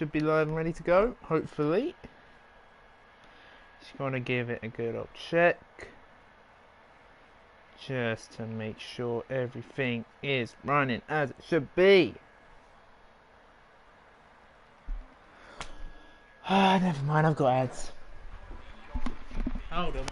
should be live and ready to go, hopefully. Just gonna give it a good old check. Just to make sure everything is running as it should be. Ah, never mind, I've got ads. Hold on.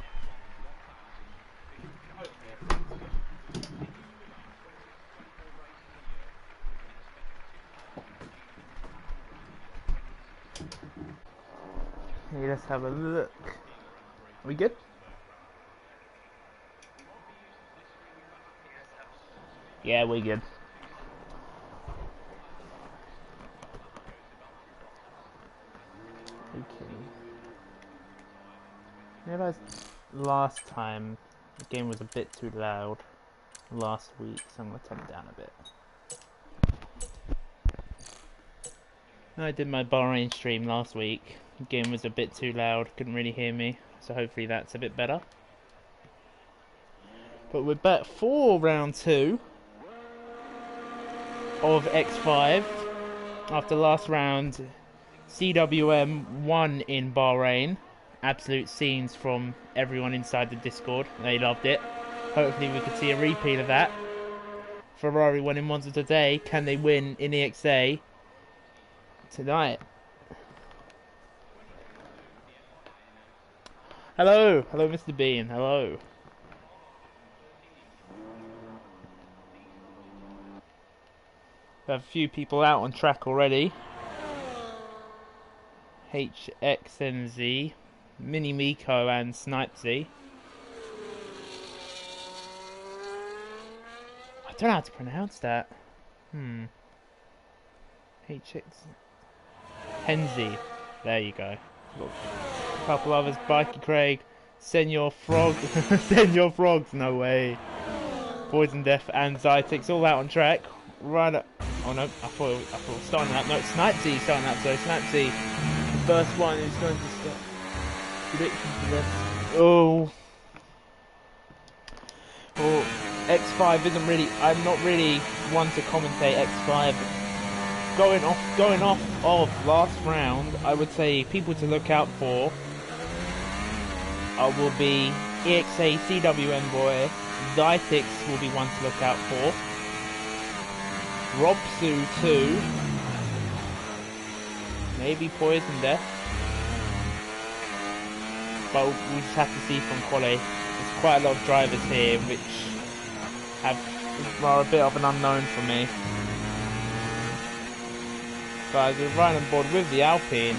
Hey, let's have a look. Are we good? Yeah, we're good. Okay. I realized last time the game was a bit too loud last week, so I'm going to turn it down a bit. I did my Bahrain stream last week. The game was a bit too loud, couldn't really hear me, so hopefully that's a bit better. But we're back for round 2 of X5. After last round, CWM won in Bahrain. Absolute scenes from everyone inside the Discord. They loved it. Hopefully we could see a repeat of that. Ferrari won in Monza today. Can they win in EXA tonight? Hello, hello Mr. Bean, hello. We have a few people out on track already. HXNZ, Mini Miko and Snipesy. I don't know how to pronounce that. HX Henzy. There you go. A couple others, Bikey Craig, Senor Frog, Senor Frogs, no way. Poison Death and Zytix all out on track. Right up. Oh no, I thought it was starting that. No, Snipesy starting that, so Snipesy, the first one who's going to start. Prediction for this. Oh. Well, X5 isn't really, I'm not really one to commentate X5. Going off of last round, I would say people to look out for will be EXA CWM boy, Zytix will be one to look out for, Robsu 2, maybe Poison Death, but we'll just have to see from quali. There's quite a lot of drivers here which are a bit of an unknown for me. Guys, we're right on board with the Alpine.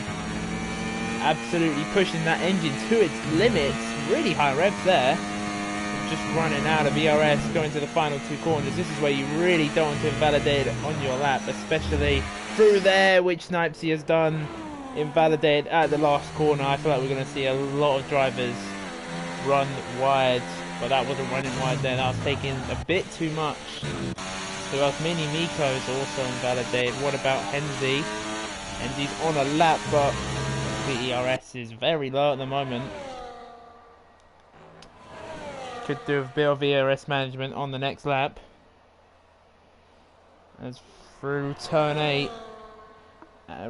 Absolutely pushing that engine to its limits. Really high revs there. Just running out of ERS, going to the final 2 corners. This is where you really don't want to invalidate it on your lap, especially through there, which Snipesy has done. Invalidated at the last corner. I feel like we're going to see a lot of drivers run wide, but that wasn't running wide there. That was taking a bit too much. Who else? Mini Miko is also invalidated. What about Henzy? Henzy's on a lap, but the ERS is very low at the moment. Could do a bit of ERS management on the next lap. As through turn 8,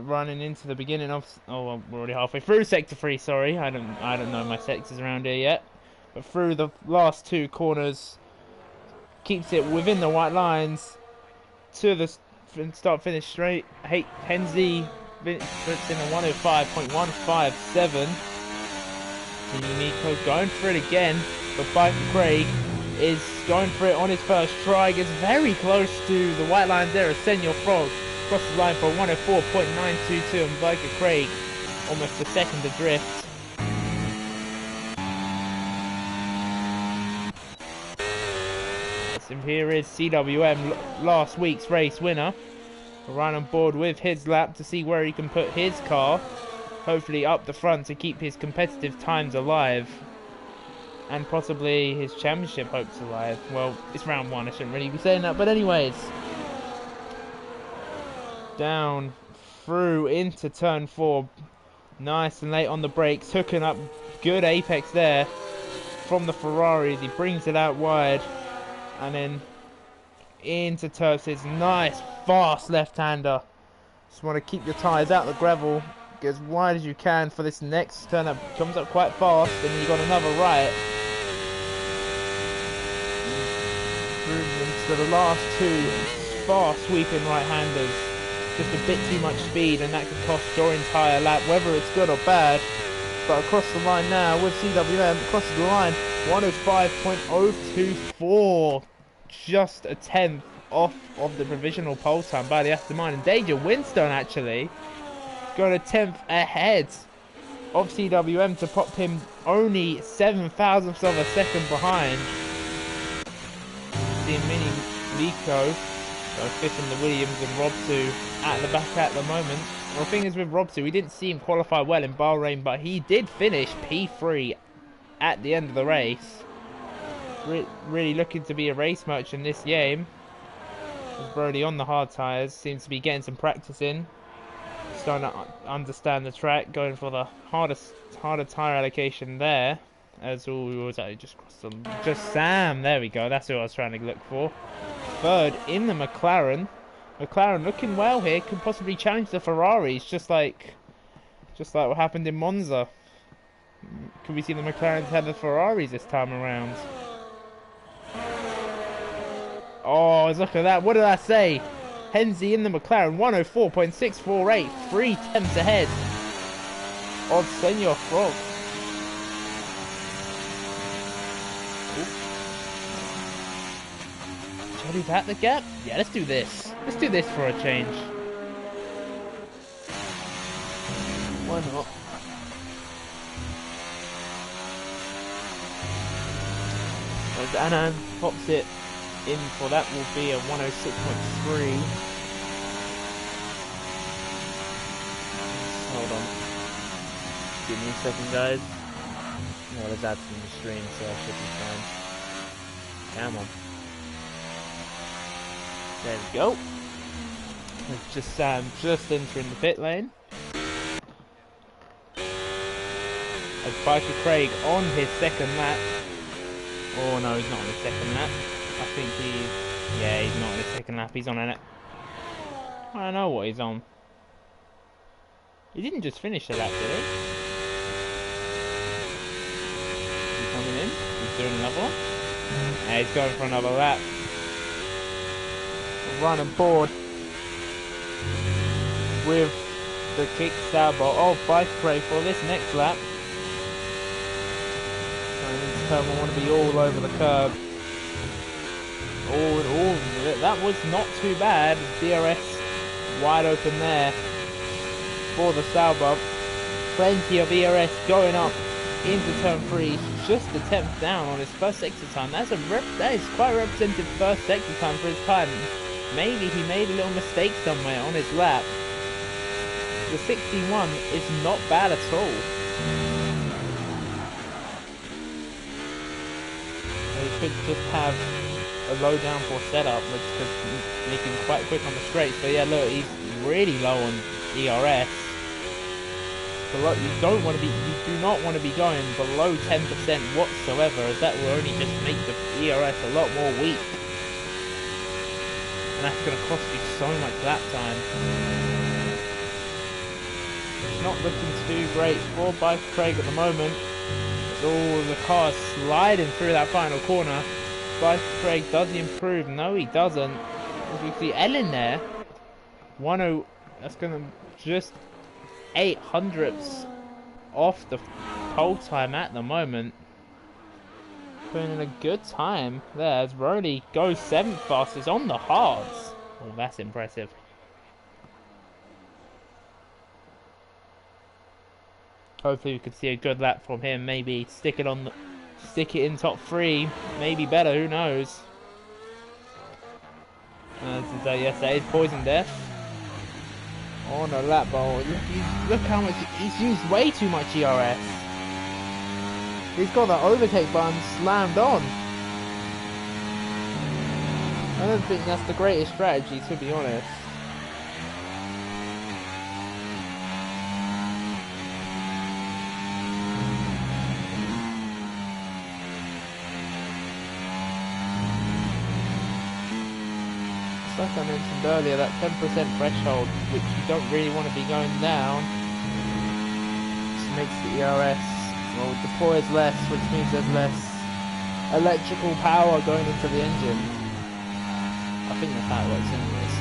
running into the beginning of. Oh, well, we're already halfway through sector 3. Sorry, I don't know my sectors around here yet. But through the last 2 corners, keeps it within the white lines to the start finish straight. Henzy puts in a 105.157. Miko going for it again, but Biker Craig is going for it on his first try. Gets very close to the white line there as Senor Frog crosses the line for 104.922, and Biker Craig almost a second adrift. And here is CWM, last week's race winner. We're right on board with his lap to see where he can put his car. Hopefully up the front to keep his competitive times alive. And possibly his championship hopes alive. Well, it's round 1, I shouldn't really be saying that. But anyways. Down, through, into turn 4. Nice and late on the brakes. Hooking up good apex there from the Ferraris. He brings it out wide. And then into Terps's nice fast left-hander Just want to keep your tyres out of the gravel, get as wide as you can for this next turn up. Comes up quite fast, and then you got another right. Improvements to the last two fast sweeping right-handers. Just a bit too much speed, and that could cost your entire lap, whether it's good or bad. But across the line now with CWM, across the line, 105.024, just a tenth off of the provisional pole time by the Aston Martin. Danger Winstone actually got a tenth ahead of CWM to pop him only 7 thousandths of a second behind. The Mini Lico fifth in the Williams, and Rob 2 at the back at the moment. The thing is with Rob 2, we didn't see him qualify well in Bahrain, but he did finish P3 at the end of the race. Really looking to be a race merchant this game. He's Brody on the hard tyres, seems to be getting some practice in. Starting to understand the track, going for the harder tyre allocation there. As all was just crossed them. Just Sam, there we go, that's who I was trying to look for. Third in the McLaren. McLaren looking well here, could possibly challenge the Ferraris, just like what happened in Monza. Could we see the McLarens have the Ferraris this time around? Oh, look at that, what did I say? Henze in the McLaren, 104.648, 3 tenths ahead of Senor Frog. Shall we bat the gap? Yeah, let's do this. Let's do this for a change. Why not? As Anand pops it in for that will be a 106.3. Hold on. Give me a second, guys. Well, there's ads from the stream, so I should be fine. Come on. There we go. It's just Sam just entering the pit lane. As Biker Craig on his second lap. Oh no, he's not on his second lap. I think he's not on his second lap. He's on it. I don't know what he's on. He didn't just finish the lap, did he? He's coming in. He's doing another one. Yeah, he's going for another lap. Run aboard with the kick stab of Bike Craig for this next lap. I want to be all over the curb. All of it. That was not too bad. DRS wide open there for the Sauber. Plenty of ERS going up into turn 3. Just a 10th down on his first sector time. That is quite a representative first sector time for his time. Maybe he made a little mistake somewhere on his lap. The 61 is not bad at all. He could just have a low downforce setup, which could make him quite quick on the straights. But yeah, look, he's really low on ERS. Below, you do not want to be going below 10% whatsoever, as that will only just make the ERS a lot more weak. And that's going to cost you so much lap time. It's not looking too great for Bike Craig at the moment. Oh, the car's sliding through that final corner. Bike Craig, does he improve? No, he doesn't. As we see Ellen there. 10, that's going to just 8 hundredths off the pole time at the moment. Putting in a good time there as Rowley goes 7th fastest on the hards. Oh, that's impressive. Hopefully we could see a good lap from him. Maybe stick it in top 3. Maybe better, who knows. Yes, that is Poison Death. On a lap bowl. Look how much he's used way too much ERS. He's got that overtake button slammed on. I don't think that's the greatest strategy, to be honest. like I mentioned earlier, that 10% threshold, which you don't really want to be going down, just makes the ERS, well, deploys less, which means there's less electrical power going into the engine. I think that's how it works anyways.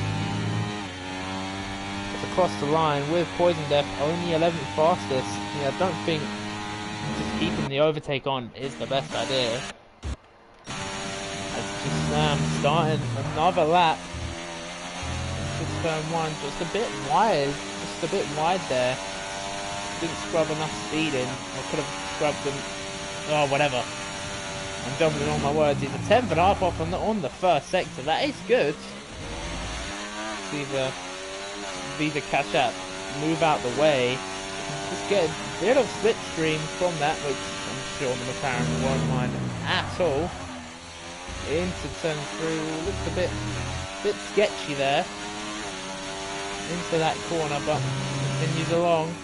It's across the line with Poison Death, only 11th fastest. Yeah, I don't think just keeping the overtake on is the best idea. Just starting another lap. Just turn one, just a bit wide there. Didn't scrub enough speed in. I could have scrubbed them. Oh, whatever. I'm jumping all my words. He's a 10th and a half off on the first sector. That is good. See the catch up, move out the way. Just get a bit of slipstream from that, which I'm sure the McLaren won't mind at all. Into turn through, looks a bit sketchy there. Into that corner, but continues along.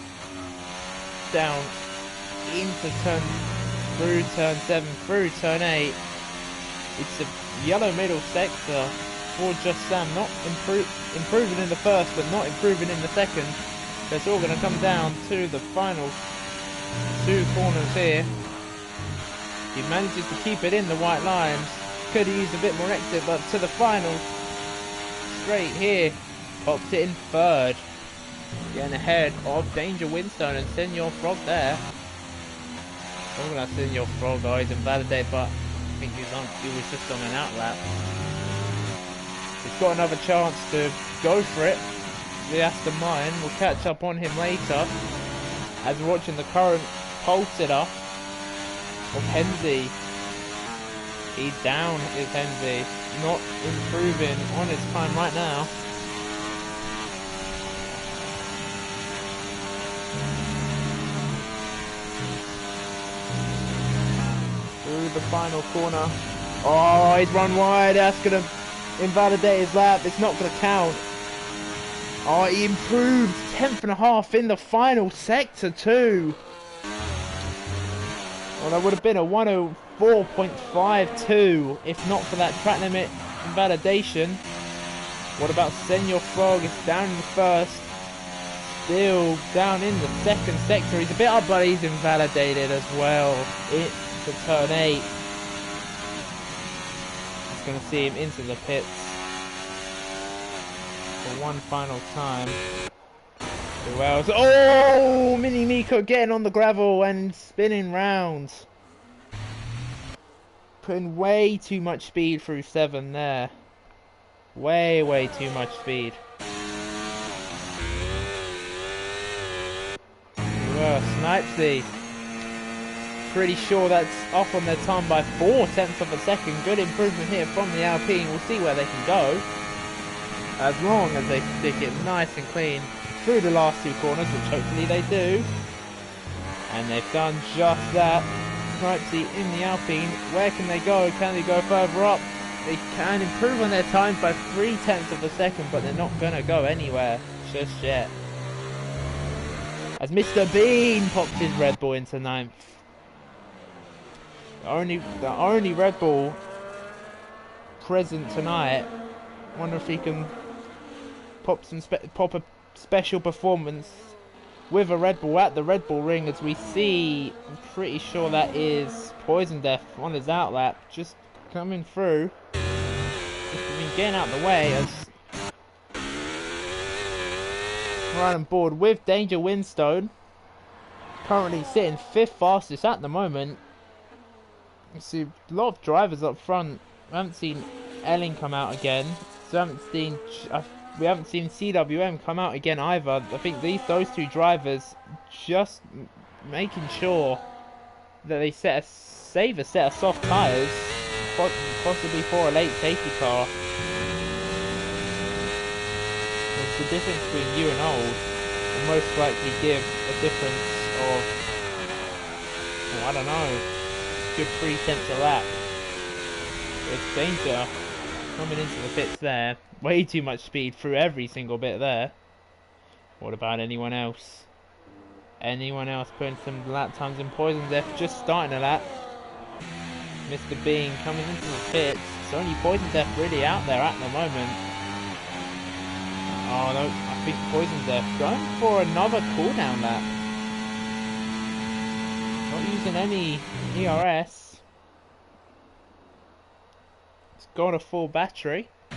Down into through turn 7, through turn 8. It's a yellow middle sector for just Sam, not improving in the first, but not improving in the second. So it's all going to come down to the final 2 corners here. He manages to keep it in the white lines. Could have used a bit more exit, but to the final straight here, pops it in third. Getting ahead of Danger Windstone and Senor Frog there. I'm gonna Senor Frog, oh, he's invalidated, but I think he was just on an outlap. He's got another chance to go for it. The Aston Martin will catch up on him later. As we're watching the current pole sitter of Henze. He's down, is Henze. Not improving on his time right now. Through the final corner. Oh, he's run wide. That's going to invalidate his lap. It's not going to count. Oh, he improved 10th and a half in the final sector too. Well, that would have been a 104.52 if not for that track limit invalidation. What about Senor Frog? It's down in the first. Still down in the second sector. He's a bit up, but he's invalidated as well. Into turn 8. It's going to see him into the pits for one final time. Who else? Oh! Mini Miko getting on the gravel and spinning rounds. Putting way too much speed through 7 there. Way too much speed. Well, Snipesy. Pretty sure that's off on their time by 0.4 of a second. Good improvement here from the Alpine. We'll see where they can go. As long as they stick it nice and clean through the last 2 corners, which hopefully they do. And they've done just that. Snipesy in the Alpine. Where can they go? Can they go further up? They can improve on their times by 0.3 of a second, but they're not going to go anywhere just yet. As Mr. Bean pops his Red Bull into 9th. The only Red Bull present tonight. Wonder if he can pop a special performance with a Red Bull at the Red Bull ring, as we see. I'm pretty sure that is Poison Death on his outlap, just coming through. Just been getting out of the way as right on board with Danger Windstone, currently sitting 5th fastest at the moment. You see a lot of drivers up front. We haven't seen Ellen come out again. So we haven't seen CWM come out again either. I think those 2 drivers just making sure that they save a set of soft tyres, possibly for a late safety car. It's the difference between new and old will most likely give a difference of, I don't know, good 0.3 a lap. It's Danger coming into the pits there. Way too much speed through every single bit there. What about anyone else? Anyone else putting some lap times in? Poison Death just starting a lap. Mr. Bean coming into the pits. It's only Poison Death really out there at the moment. Oh no, I think Poison's there. Going for another cooldown lap. Not using any ERS. It's got a full battery. I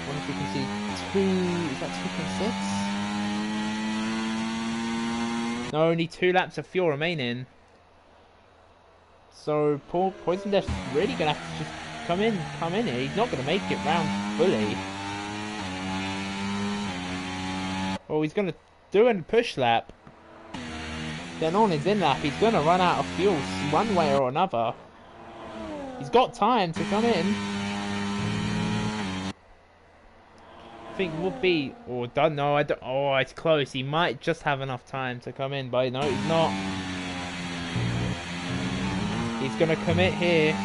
wonder if we can see is that 2.6? No, only 2 laps of fuel remaining. So Poison Death's really gonna have to just come in here. He's not gonna make it round fully. Well, he's gonna do a push lap. Then on his in lap, he's gonna run out of fuel one way or another. He's got time to come in. I think would be, or don't know. I don't. Oh, it's close. He might just have enough time to come in, but no, he's not. He's gonna commit here.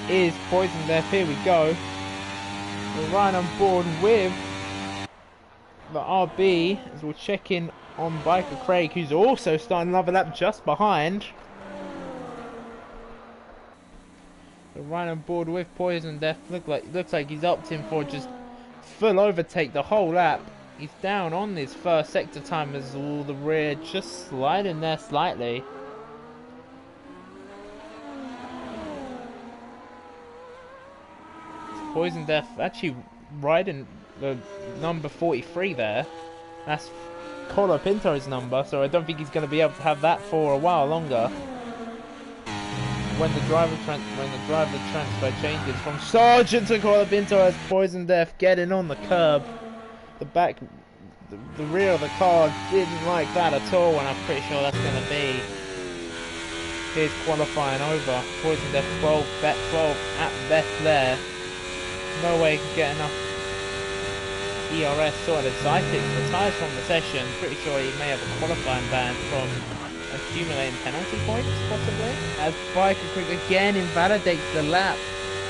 Is Poison Death? Here we go. We're right on board with the RB as we'll check in on Biker Craig, who's also starting another lap just behind. We're right on board with Poison Death. Looks like he's opting for just full overtake the whole lap. He's down on his first sector time as all the rear just sliding there slightly. Poison Death actually riding the number 43 there. That's Colo Pinto's number, so I don't think he's going to be able to have that for a while longer. When the driver transfer changes from Sargent to Colo Pinto as Poison Death getting on the curb. The rear of the car didn't like that at all, and I'm pretty sure that's going to be his qualifying over. Poison Death 12 at best there. No way he can get enough ERS sorted. Zytix retires from the session. Pretty sure he may have a qualifying ban from accumulating penalty points, possibly. As Biker Quick again invalidates the lap.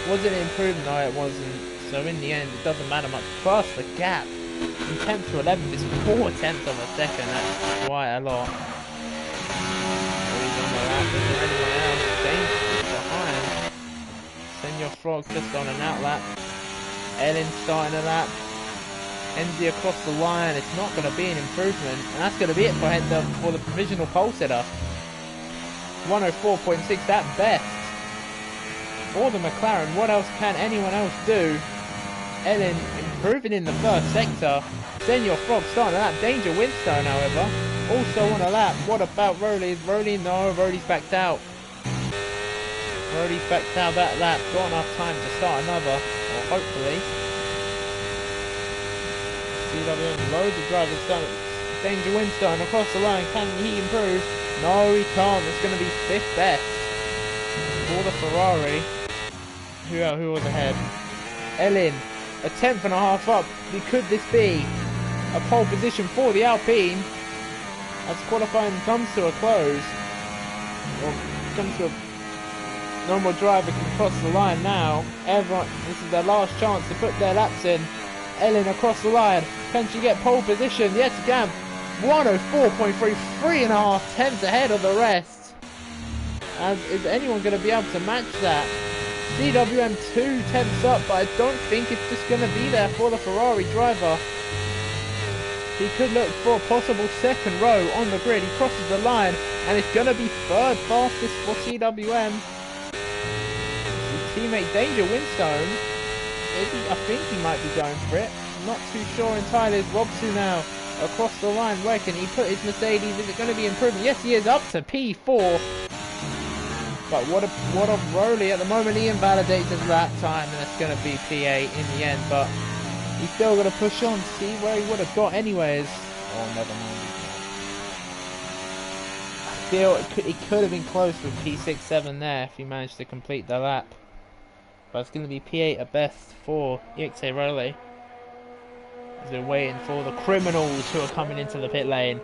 Was it improved? No, it wasn't. So in the end, it doesn't matter much. Plus the gap from 10th to 11th is 4 tenths of a second. That's quite a lot. He's on the lap. Is there anyone else? Dangerous behind. Senor Frog just on an out lap. Ellen starting a lap. Enzy across the line. It's not going to be an improvement, and that's going to be it for the provisional pole sitter. 104.6 at best for the McLaren. What else can anyone else do? Ellen improving in the first sector. Senor Frog starting a lap. Danger Winstone, however, also on a lap. What about Rowley? No, Rowley's backed out. Rowley's backed out that lap. Got enough time to start another, or hopefully. CWM, loads of drivers done. Danger Winstone across the line. Can he improve? No, he can't. It's going to be 5th best for the Ferrari. Who was ahead? Ellen, a 10th and a half up. Could this be a pole position for the Alpine as qualifying comes to a close? Or comes to a... No more driver can cross the line now. Everyone, this is their last chance to put their laps in. Ellen across the line. Can she get pole position? Yes, she can. 104.3, 3.5 tenths ahead of the rest. As is anyone going to be able to match that? CWM 2 tenths up, but I don't think it's just going to be there for the Ferrari driver. He could look for a possible second row on the grid. He crosses the line, and it's going to be 3rd fastest for CWM. His teammate Danger Winstone, I think he might be going for it. Not too sure entirely. It's Robson now across the line. Where can he put his Mercedes? Is it going to be improving? Yes, he is, up to P4. But what a Rowley at the moment. He invalidates his lap time, and it's going to be P8 in the end. But he's still going to push on to see where he would have got anyways. Oh, never mind. I feel it could have been close with P6, 7 there if he managed to complete the lap. But it's going to be P8 at best for EXA Rowley. As they're waiting for the criminals who are coming into the pit lane.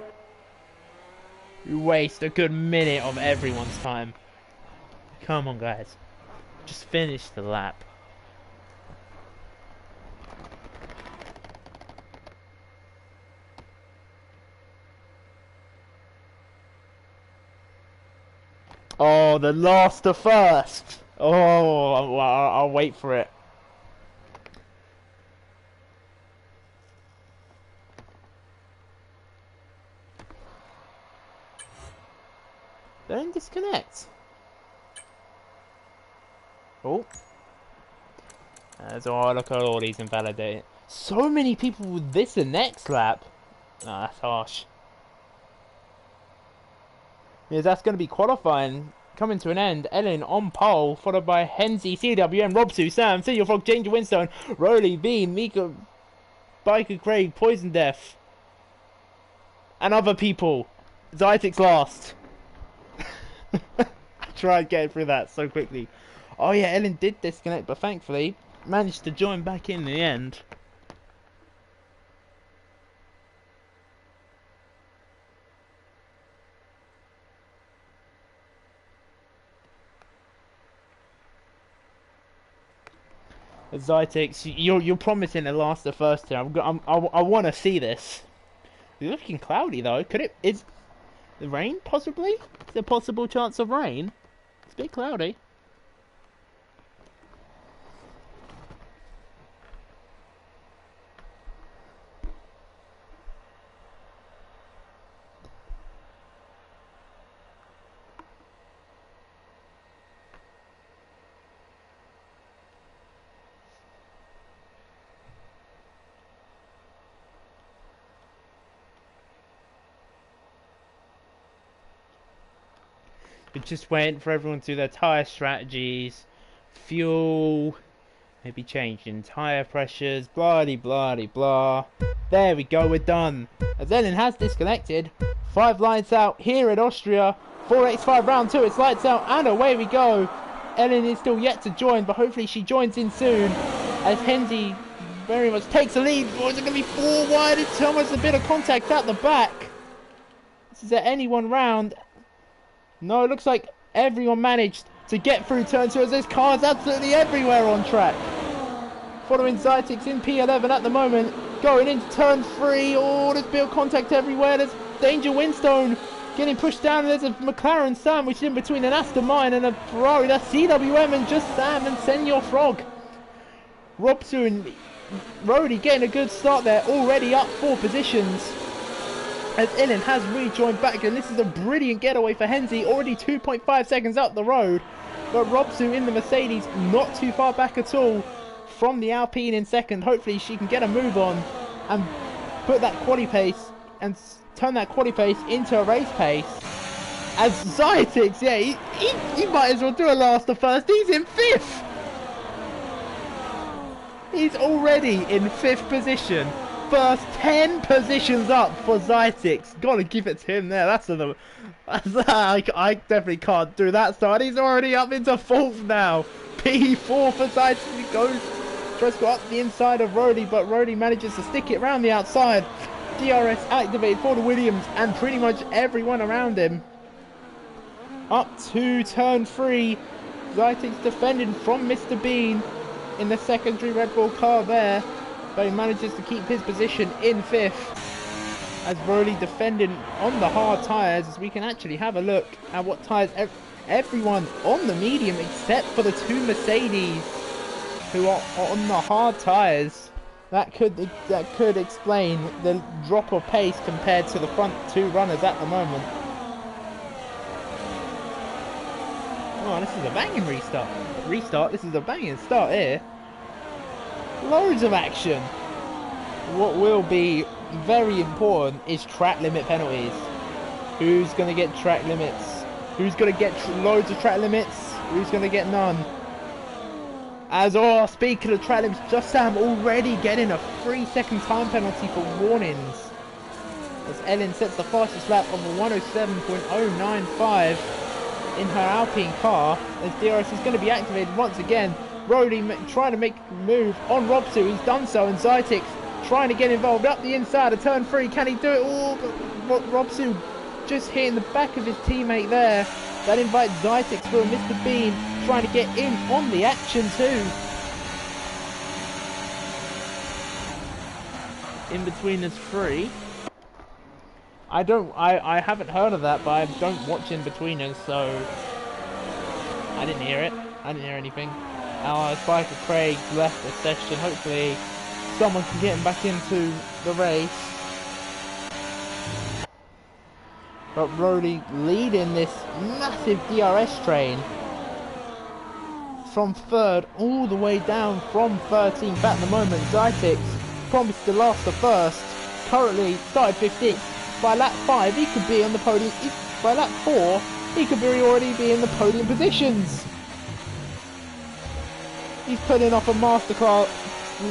You waste a good minute of everyone's time. Come on, guys. Just finish the lap. Oh, the last to first. Oh, I'll wait for it. Don't disconnect. Oh. Oh, look at all these invalidated. So many people with this and next lap. Oh, that's harsh. Yes, that's going to be qualifying. Coming to an end. Ellen on pole, followed by Henzi, CWM, Robsu, Sam, Senior Frog, Ginger Winstone, Rowley, Bean, Mika, Biker Craig, Poison Death, and other people. Zytek's last. I tried getting through that so quickly. Oh yeah, Ellen did disconnect, but thankfully managed to join back in the end. Zytek, you're promising to last the first turn. I want to see this. It's looking cloudy though. Could it? Is the rain possibly? Is there a possible chance of rain? It's a bit cloudy. We're just waiting for everyone to do their tyre strategies, fuel, maybe changing tyre pressures, blah de blah de blah. There we go, we're done. As Ellen has disconnected, 5 lights out here in Austria, 4x5 round 2, it's lights out, and away we go. Ellen is still yet to join, but hopefully she joins in soon, as Henzi very much takes the lead. Or is it going to be 4 wide? It's almost a bit of contact at the back. This is at any one round. No, it looks like everyone managed to get through turn 2 as there's cars absolutely everywhere on track. Following Zytek's in P11 at the moment. Going into turn 3. Oh, there's a bit of contact everywhere. There's Danger Winstone getting pushed down. There's a McLaren sandwiched in between an Aston Martin and a Ferrari. That's CWM and just Sam and Senior Frog. Robsu and Rody getting a good start there. Already up 4 positions. As Ellen has rejoined back, and this is a brilliant getaway for Henzi, already 2.5 seconds up the road. But Robsu in the Mercedes, not too far back at all from the Alpine in second. Hopefully she can get a move on and put that quali pace and turn that quali pace into a race pace. As Zytek, yeah, he might as well do a last to first. He's in 5th. He's already in 5th position. First 10 positions up for Zytek. Gotta give it to him there. I definitely can't do that start. He's already up into 4th now. P4 for Zytek. He goes, tries to go up the inside of Rody, but Rody manages to stick it around the outside. DRS activated for the Williams and pretty much everyone around him. Up to turn 3. Zytek's defending from Mr. Bean in the secondary Red Bull car there. But he manages to keep his position in 5th. As Rowley defending on the hard tyres, as we can actually have a look at what tyres everyone on the medium except for the 2 Mercedes who are on the hard tyres. That could explain the drop of pace compared to the front 2 runners at the moment. Oh, this is a banging restart. This is a banging start here. Loads of action. What will be very important is track limit penalties. Who's going to get track limits? Who's going to get loads of track limits? Who's going to get none? As speaking of track limits, just Sam already getting a 3-second time penalty for warnings. As Ellen sets the fastest lap of a 107.095 in her Alpine car. As DRS is going to be activated once again. Rody trying to make a move on Robsu. He's done so, and Zytek trying to get involved up the inside of turn 3. Can he do it? Oh, but Robsu just hitting the back of his teammate there. That invites Zytek through. Mr. Bean trying to get in on the action too. In between us 3. I haven't heard of that, but I don't watch In Between Us, so I didn't hear it. I didn't hear anything. Spiker Craig left the session. Hopefully someone can get him back into the race. But Rody leading this massive DRS train from 3rd all the way down from 13th at the moment. Zytix promised to last the first, currently started 15th. By lap 5 he could be on the podium. By lap 4 he could already be in the podium positions. He's putting off a masterclass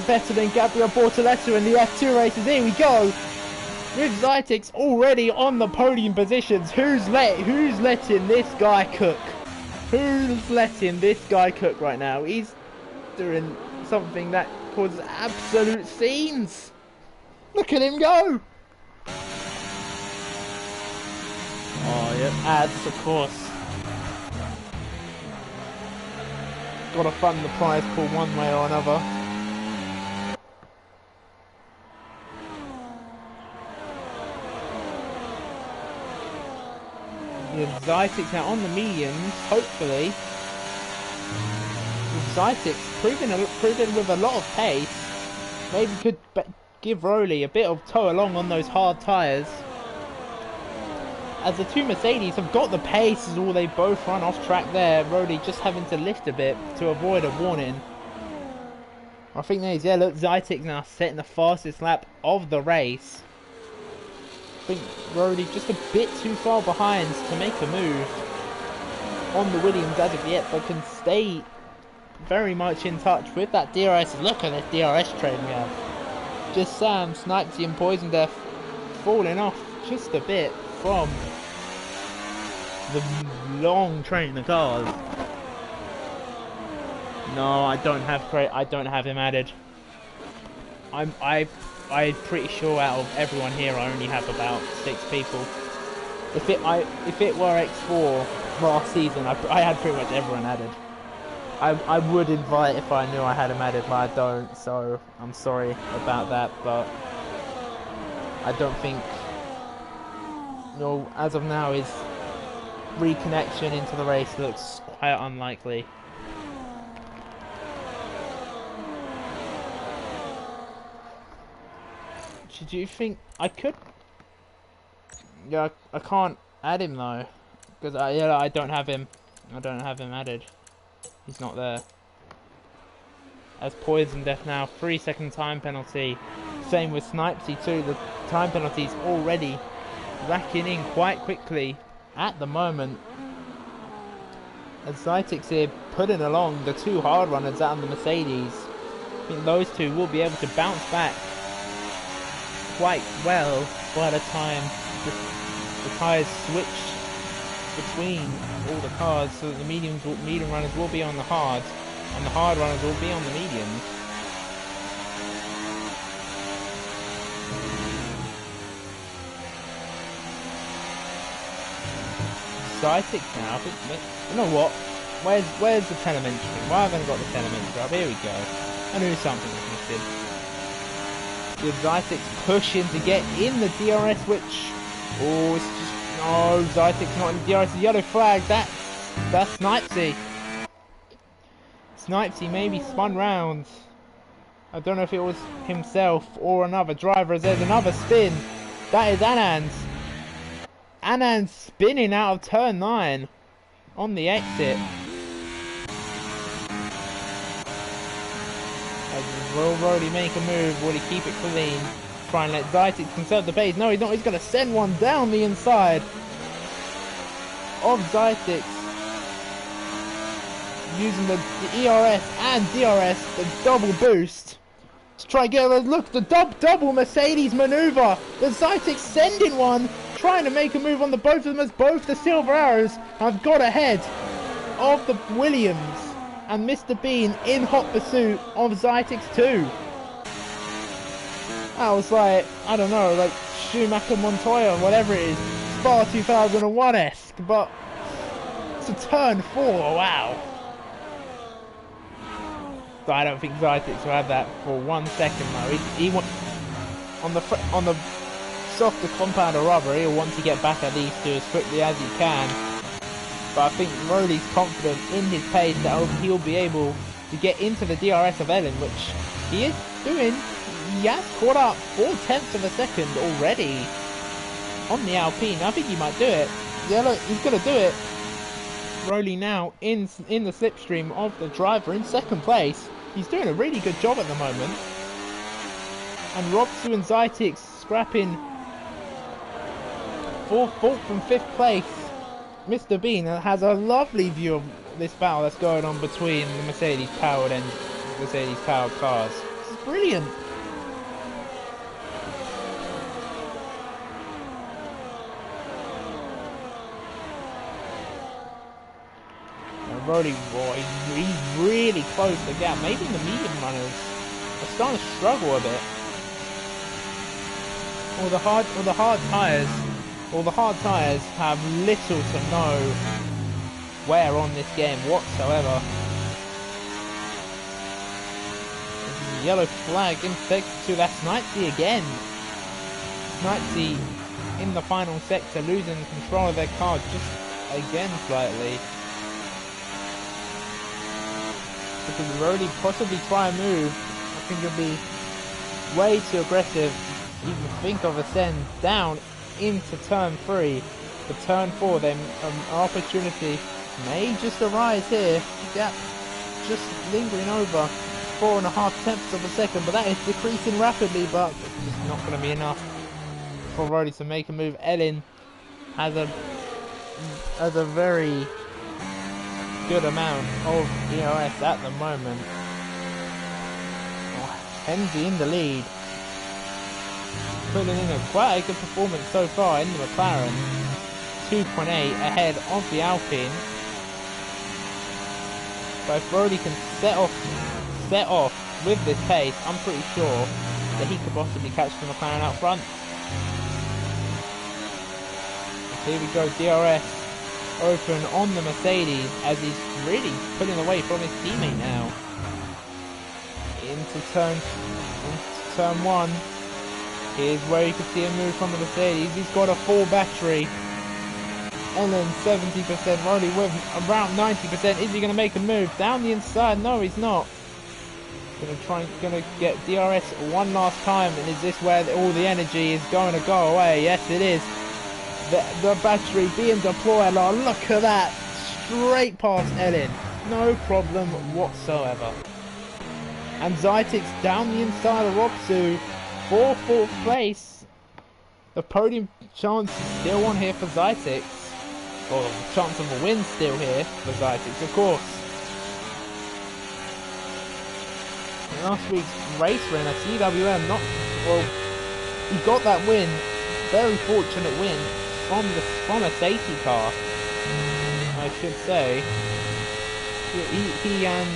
better than Gabriel Bortoleto in the F2 races. Here we go, with Zytix already on the podium positions. Who's letting this guy cook? Who's letting this guy cook right now? He's doing something that causes absolute scenes. Look at him go! Oh yeah, ads of course. Gotta fund the prize pool one way or another. With Zytix now on the mediums, hopefully. With Zytix proving with a lot of pace, maybe could give Rowley a bit of tow along on those hard tyres. As the two Mercedes have got the pace, as all they both run off track there. Rowley just having to lift a bit to avoid a warning. I think there is, yeah, look, Zytix now setting the fastest lap of the race. I think Rowley just a bit too far behind to make a move on the Williams as of yet, but can stay very much in touch with that DRS. Look at this DRS train we have. Just Sam, Snipesy and Poison Death falling off just a bit from the long train of cars. No, I don't have him added. I'm pretty sure out of everyone here I only have about 6 people. If it were X4 last season, I had pretty much everyone added. I would invite if I knew I had him added, but I don't, so I'm sorry about that. But I don't think, as of now, his reconnection into the race looks quite unlikely. Do you think I could? Yeah, I can't add him though, because I don't have him. I don't have him added. He's not there. As Poison Death now, 3-second time penalty. Same with Snipesy too. The time penalty's already racking in quite quickly at the moment. As Zytix here putting along the 2 hard runners out on the Mercedes. I think those 2 will be able to bounce back quite well by the time the tyres switch between all the cars, so that the medium runners will be on the hards and the hard runners will be on the mediums. Zytix now, I think, you know what? Where's the telemetry? Why haven't I got the telemetry up? Here we go. I knew something was missing. With Zytix pushing to get in the DRS, which, oh, it's just, no, Zytix not in the DRS, the yellow flag, that's Snipesy. Snipesy maybe spun round. I don't know if it was himself or another driver, as there's another spin. That is Anand's. Anand's spinning out of turn 9 on the exit. Will Rowley make a move? Will he keep it clean? Try and let Zytix conserve the pace. No, he's not. He's going to send one down the inside of Zytix. Using the ERS and DRS, the double boost, to try and get a look. The double Mercedes maneuver. The Zytix sending one, trying to make a move on the both of them, as both the Silver Arrows have got ahead of the Williams. And Mr. Bean in hot pursuit of Zytix 2. That was like, I don't know, like Schumacher Montoya, whatever it is. Spa 2001-esque, but it's a turn 4, wow. So I don't think Zytix will have that for 1 second though. He want, on the softer compound or rubber, he'll want to get back at these 2 as quickly as he can. But I think Rowley's confident in his pace that he'll be able to get into the DRS of Ellen, which he is doing. He has caught up 4/10 of a second already. on the Alpine. I think he might do it. Yeah, look, he's going to do it. Rowley now in the slipstream of the driver in second place. He's doing a really good job at the moment. And Robsu and Zytix scrapping for 4th and 5th place. Mr. Bean has a lovely view of this battle that's going on between the Mercedes-powered and Mercedes-powered cars. It's brilliant. Rowley, boy, he's really close to the gap. Maybe the medium runners are starting to struggle a bit. All the hard tyres have little to no wear on this game whatsoever. Yellow flag in sector 2. That's Knightsy again. Knightsy in the final sector, losing control of their car just again slightly. Because Rowley possibly try and move. I think it'll be way too aggressive to even think of a send down into turn 3. For turn 4, then an opportunity may just arise here. Gap just lingering over 4.5 tenths of a second, but that is decreasing rapidly, but it's just not going to be enough for Rowley to make a move. Ellen has a very good amount of EOS at the moment. Henry in the lead, putting in quite a good performance so far in the McLaren. 2.8 ahead of the Alpine. But if Rowley can set off with this pace, I'm pretty sure that he could possibly catch the McLaren out front. So here we go, DRS open on the Mercedes as he's really pulling away from his teammate now. Into turn 1. Here's where you can see a move from the Mercedes. He's got a full battery. Ellen 70%, Rowley with around 90%. Is he going to make a move down the inside? No, he's not. Gonna get DRS one last time, and is this where all the energy is going to go away? Yes, it is. The battery being deployed. Oh, look at that, straight past Ellen, no problem whatsoever. And Zytix down the inside of Robsu for 4th place. The podium chance is still on here for Zytix, or the chance of a win still here for Zytix, of course. Last week's race winner, CWM, he got that win, very fortunate win from a safety car, I should say. He and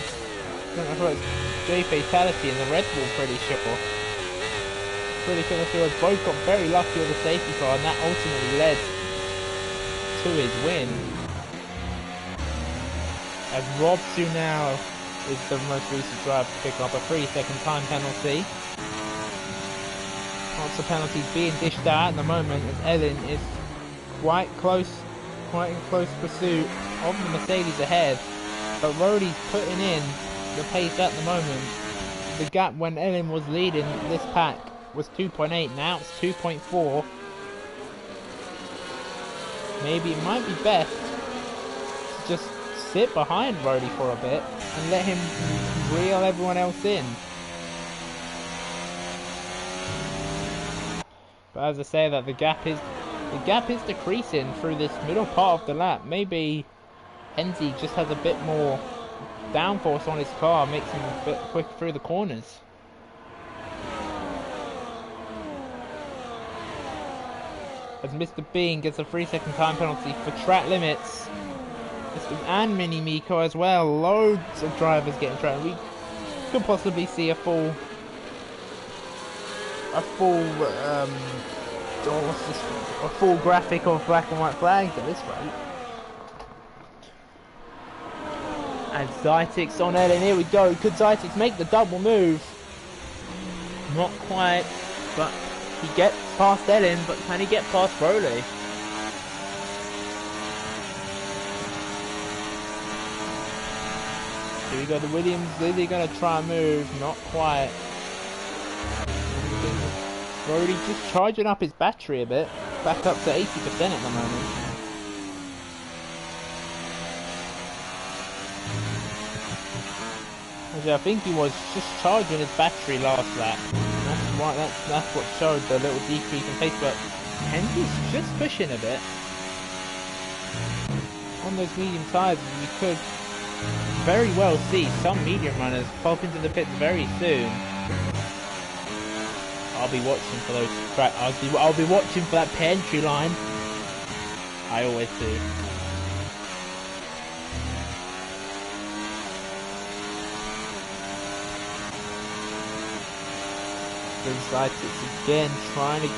I don't know if it's J Fatality in the Red Bull, pretty sure they both got very lucky with the safety car, and that ultimately led to his win. As Robsu now is the most recent driver to pick up a 3-second time penalty. Lots of penalties being dished out at the moment as Ellen is quite in close pursuit of the Mercedes ahead. But Rowley's putting in the pace at the moment. The gap when Ellen was leading this pack was 2.8, now it's 2.4. Maybe it might be best to just sit behind Rowley for a bit and let him reel everyone else in. But as I say that, the gap is decreasing through this middle part of the lap. Maybe Henzy just has a bit more downforce on his car, makes him a bit quicker through the corners. As Mr. Bean gets a 3-second time penalty for track limits. And Mini Miko as well. Loads of drivers getting tracked. We could possibly see a full graphic of black and white flags at this rate. And Zytix on Ellen, here we go. Could Zytix make the double move? Not quite, but he gets past Ellen, but can he get past Rowley? Here we go, the Williams, is he going to try and move? Not quite. Rowley just charging up his battery a bit. back up to 80% at the moment. Actually, I think he was just charging his battery last lap. That's why. That's what showed the little decrease in pace. But Henry's just pushing a bit on those medium tyres. You could very well see some medium runners pop into the pits very soon. I'll be watching for those. I'll be watching for that pit entry line. I always do. It's again trying to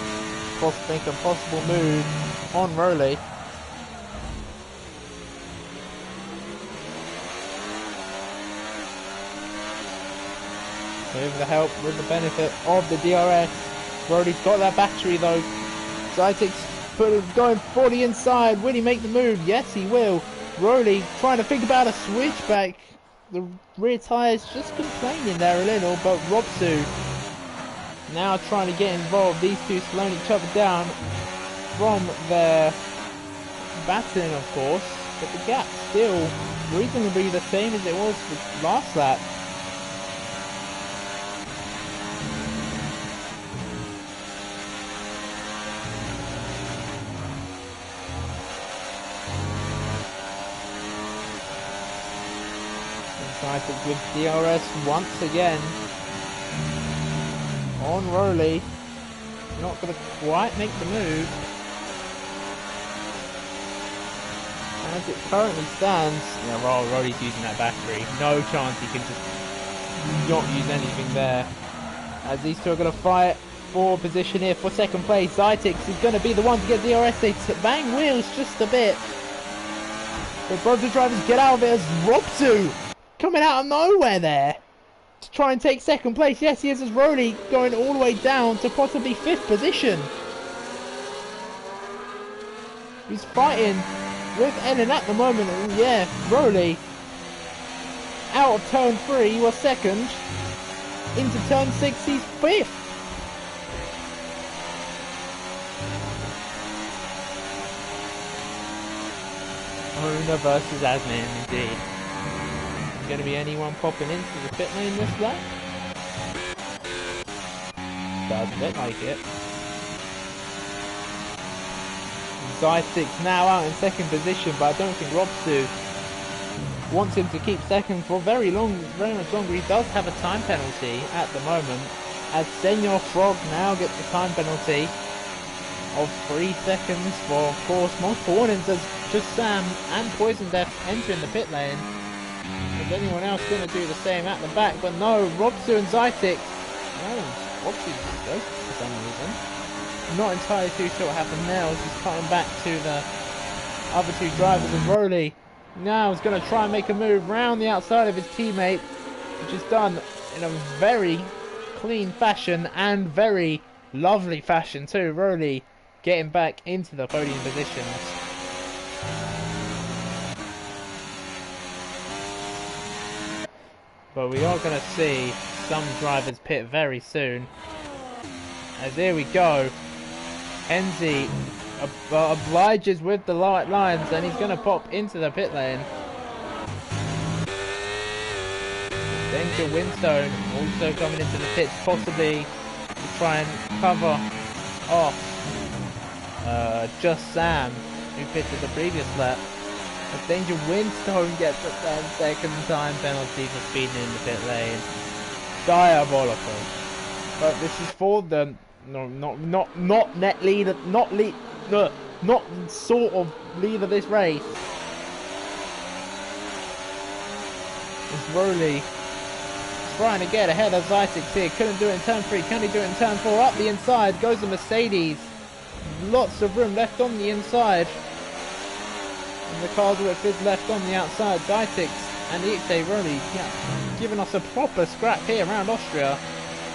make a possible move on Rowley. With the help, with the benefit of the DRS. Rowley's got that battery though. Zytek's going for the inside. Will he make the move? Yes, he will. Rowley trying to think about a switchback. The rear tyres just complaining there a little, but Robsu now trying to get involved. These two slowing each other down from their battling, of course, but the gap still reasonably the same as it was the last lap. Zytek with DRS once again on Rowley. Not going to quite make the move. As it currently stands, yeah, Rowley's using that battery. No chance he can just not use anything there. As these two are going to fight for position here for second place. Zytek is going to be the one to get DRS. They bang wheels just a bit. But both the drivers get out of it as Robsu coming out of nowhere there to try and take second place. Yes, he is, as Rowley going all the way down to possibly 5th position. He's fighting with Ellen at the moment. And yeah, Rowley out of turn 3, he was 2nd. Into turn 6, he's 5th. Ona versus Aslan indeed. Going to be anyone popping into the pit lane this lap? Doesn't look like it. Zytek's now out in 2nd position, but I don't think Robsu wants him to keep 2nd for very much longer. He does have a time penalty at the moment, as Senor Frog now gets the time penalty of 3 seconds for, of course, multiple warnings as just Sam and Poison Death entering the pit lane. Is anyone else going to do the same at the back? But no, Robsu and Zytek. Oh, Robsu's ghost for some reason. I'm not entirely too sure what happened there. I was just cutting back to the other two drivers, and Rowley now is going to try and make a move round the outside of his teammate, which is done in a very clean fashion and very lovely fashion too. Rowley getting back into the podium positions. But we are going to see some drivers pit very soon. As here we go. Enzi obliges with the light lines, and he's going to pop into the pit lane. Danger Windstone also coming into the pits, possibly to try and cover off Just Sam, who pitted the previous lap. As Danger Windstone gets a 10-second time penalty for speeding in the pit lane. Diabolical. But this is for the not net leader, not sort of lead of this race. It's Rowley trying to get ahead of Zytek here. Couldn't do it in turn 3. Can he do it in turn 4? Up the inside goes the Mercedes. Lots of room left on the inside. And the cars with is left on the outside. Zytek and the EXA Rowley giving us a proper scrap here around Austria.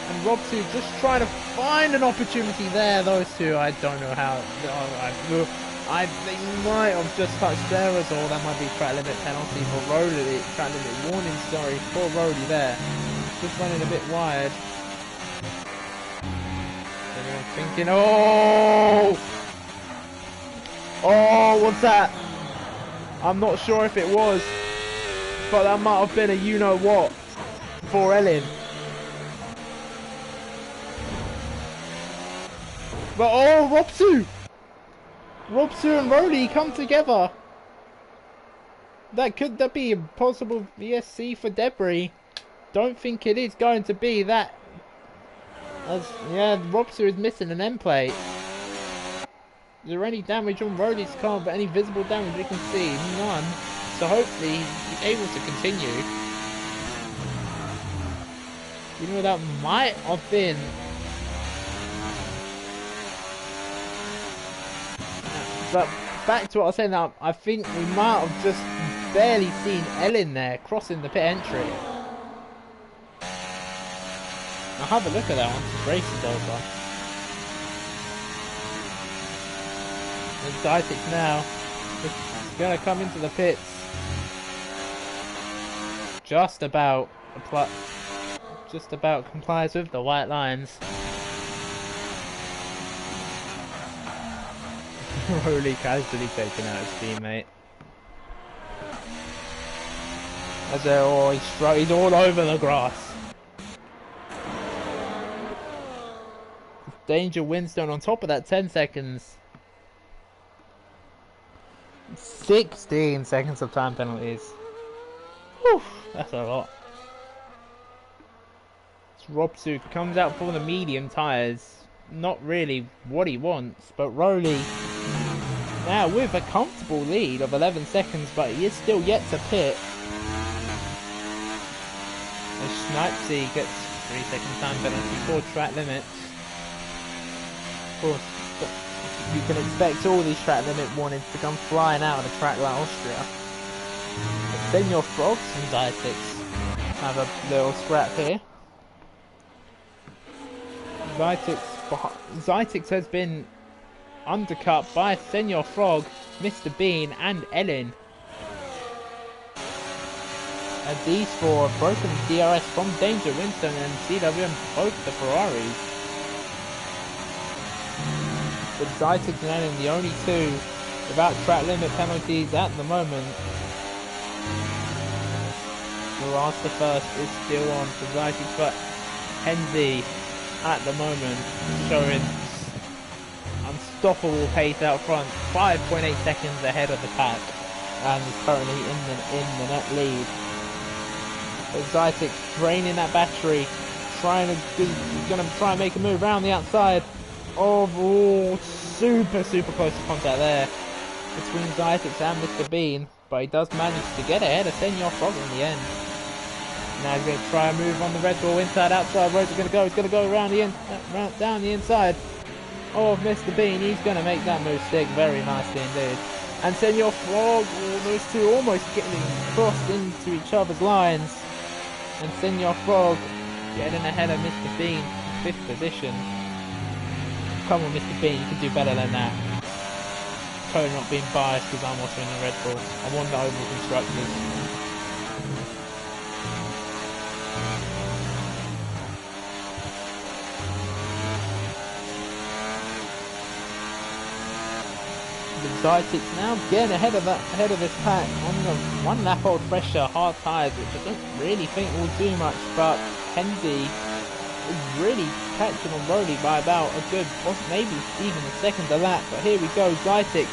And Robsu just trying to find an opportunity there. Those two, I don't know how. They might have just touched there as all. That might be track limit penalty for Rowley. Track limit warning, sorry, for Rowley there. Just running a bit wide. Anyone thinking, oh! Oh, what's that? I'm not sure if it was, but that might have been a you-know-what for Ellen. But oh, Robsu and Rowley come together. Could that be a possible VSC for Debris? Don't think it is going to be that. Yeah, Robsu is missing an end plate. Is there any damage on Rowley's car, but any visible damage we can see? None. So hopefully he's able to continue. You know, that might have been... But back to what I was saying now, I think we might have just barely seen Ellen there crossing the pit entry. I'll have a look at that once the race is over. And Zytix now is going to come into the pits. Just about complies with the white lines. Rowley casually taking out his teammate. He's all over the grass. Danger Windstone on top of that 10 seconds. 16 seconds of time penalties. Whew, that's a lot. Robsu comes out for the medium tyres. Not really what he wants, but Rowley now with a comfortable lead of 11 seconds, but he is still yet to pit. As Schnipesy gets 3 second time penalty for track limits. Of course, you can expect all these track limit warnings to come flying out of a track like Austria. But then your Frogs and Zytix have a little scrap here. Zytix has been undercut by Senor Frog, Mr. Bean and Ellen. And these four have broken the DRS from Danger Winston and CWM, both the Ferraris. But Zytix and Ellen, the only two without track limit penalties at the moment. The first is still on for Zytix, but Henzy at the moment showing unstoppable pace out front, 5.8 seconds ahead of the pack, and is currently in the net lead. But Zytix draining that battery, gonna try and make a move around the outside of super close to contact there between Zytix and Mr. Bean, but he does manage to get ahead of Senor Frog in the end. Now he's going to try and move on the Red Bull inside outside. Where's he going to go? He's going to go around the down the inside of Mr. Bean. He's going to make that move stick very nicely indeed. And Senor Frog, those two almost getting crossed into each other's lines. And Senor Frog getting ahead of Mr. Bean, 5th position. Come on, Mr. Bean, you can do better than that. Totally not being biased because I'm also in the Red Bull. I won the Oval Constructors. Zytix now getting ahead of this pack on the 1 lap old fresher hard tyres, which I don't really think will do much, but Henzy is really catching on Rowley by about a good, maybe even a second a lap. But here we go, Zytix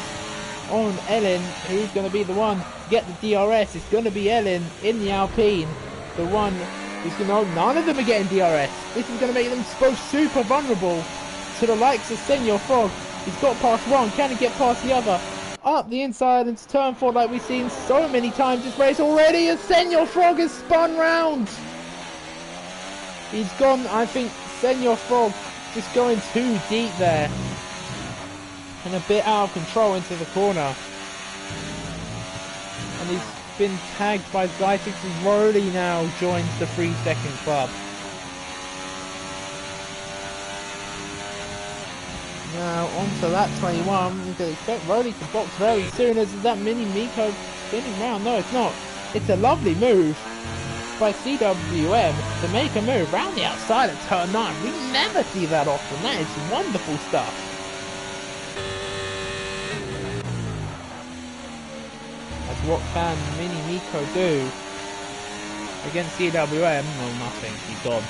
on Ellen, who's going to be the one to get the DRS. It's going to be Ellen in the Alpine, the one who's going to, none of them are getting DRS. This is going to make them both super vulnerable to the likes of Senor Frog. He's got past one, can he get past the other? Up the inside into turn 4 like we've seen so many times this race already, as Senor Frog has spun round. He's gone, I think Senor Frog just going too deep there. And a bit out of control into the corner. And he's been tagged by Zytix, and Rowley now joins the 3 second club. Now onto lap 21, we can expect Rowley to box very soon, as that mini Miko spinning round. No, it's not. It's a lovely move by CWM to make a move round the outside of turn 9. We never see that often. That is wonderful stuff. what can Mini Miko do against CWM? Well, nothing. He's gone.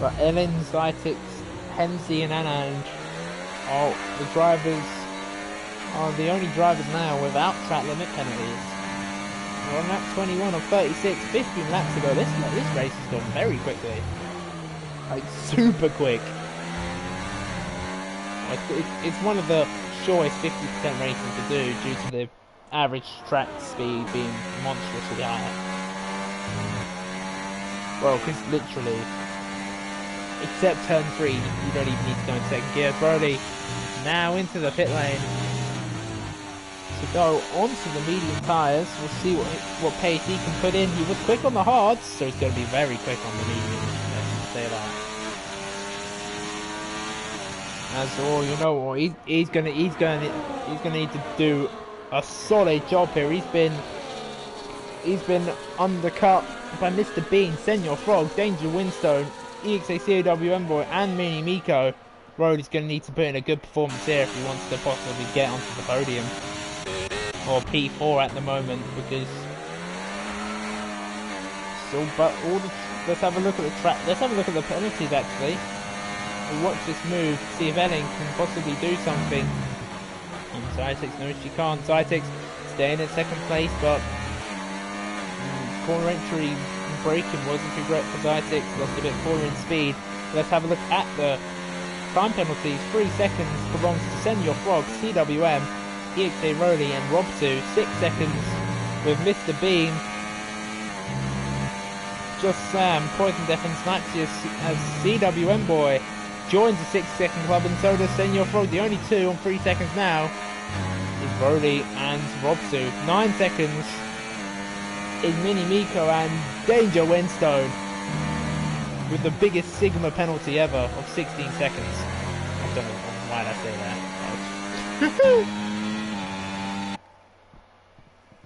But Ellen, Zytix, Hensi and Anand are the drivers, are the only drivers now without track limit penalties. We're on lap 21 of 36, 15 laps ago. This race has gone very quickly. Like, super quick. It's one of the shortest 50% races to do due to the average track speed being monstrously high. Well, because literally, except turn 3, you don't even need to go in second gear. Brody now into the pit lane to go onto the medium tyres. We'll see what pace he can put in. He was quick on the hards, so he's going to be very quick on the medium. Let's say that. As all you know, he's gonna need to do a solid job here. He's been undercut by Mr. Bean, Senor Frog, Danger Winstone, EXA CAWM Boy, and Mini Miko. Brody's gonna need to put in a good performance here if he wants to possibly get onto the podium, or P4 at the moment, because so. But let's have a look at the track. Let's have a look at the penalties actually. We'll watch this move, see if Ellen can possibly do something. And Zytix, no she can't. Zytix staying in second place, but corner entry braking wasn't too great for Zytix, lost a bit cornering speed. Let's have a look at the time penalties. 3 seconds belongs to Senor Frog, CWM, EXA Rowley and Rob2. 6 seconds with Mr. Bean, Just Sam, Poison Death and Snaxius as CWM Boy joins the 6 second club, and so does Senor Frog. The only 2 on 3 seconds now is Brody and Robsu. 9 seconds is Mini Miko and Danger Winstone with the biggest Sigma penalty ever of 16 seconds. I don't know why I say that.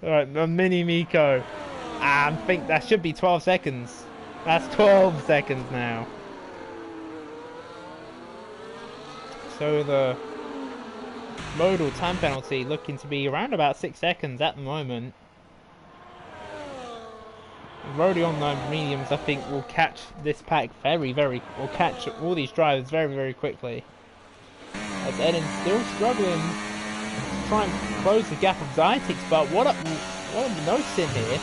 Alright, Mini Miko. I think that should be 12 seconds. That's 12 seconds now. So the modal time penalty looking to be around about 6 seconds at the moment. Rody on the mediums, I think, will catch this pack will catch all these drivers very quickly. As Eden's still struggling to try and close the gap of Zytix, but what I'm noticing here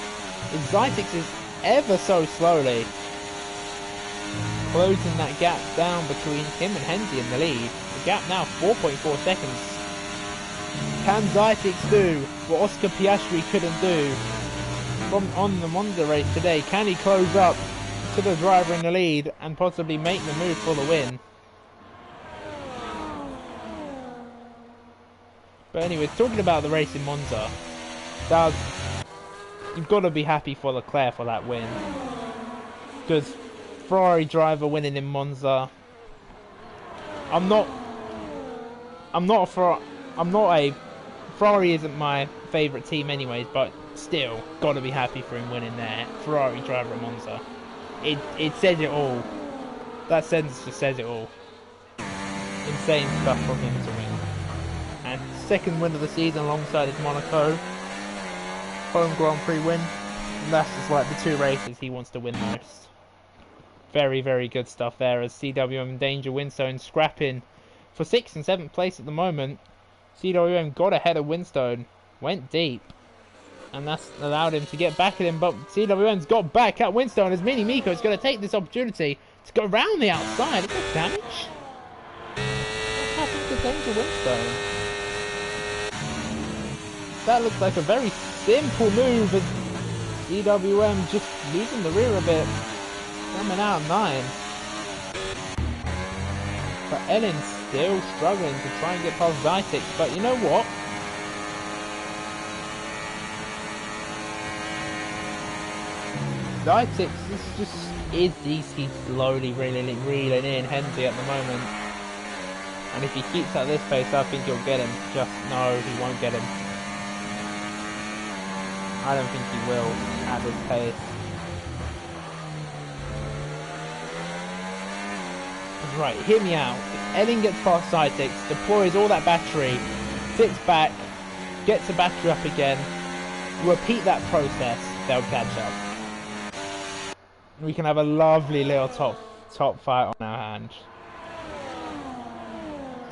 is Zytix is ever so slowly closing that gap down between him and Hensi in the lead. The gap now 4.4 seconds. Can Zytix do what Oscar Piastri couldn't do on the Monza race today? Can he close up to the driver in the lead and possibly make the move for the win? But anyways, talking about the race in Monza, you've got to be happy for Leclerc for that win, because Ferrari driver winning in Monza. Ferrari isn't my favourite team anyways, but still, got to be happy for him winning there. Ferrari driver at Monza. It says it all. That sentence just says it all. Insane stuff from him to win. And second win of the season alongside his Monaco home Grand Prix win. And that's just like the 2 races he wants to win most. Very good stuff there, as CWM and Danger Winstone scrapping for 6th and 7th place at the moment. CWM got ahead of Winstone, went deep, and that's allowed him to get back at him, but CWM's got back at Winstone as Mini Miko is going to take this opportunity to go around the outside. Look at damage. What's happened to Danger Winstone? That looks like a very simple move, as CWM just losing the rear a bit, coming out 9. But Ellen's still struggling to try and get past Zytix, but you know what? Zytix he's slowly reeling in Hensi at the moment. And if he keeps at this pace, I think he'll get him. Just no, he won't get him. I don't think he will at this pace. Right, hear me out. If Ellen gets past Zytix, deploys all that battery, sits back, gets the battery up again, repeat that process, they'll catch up. We can have a lovely little top fight on our hands.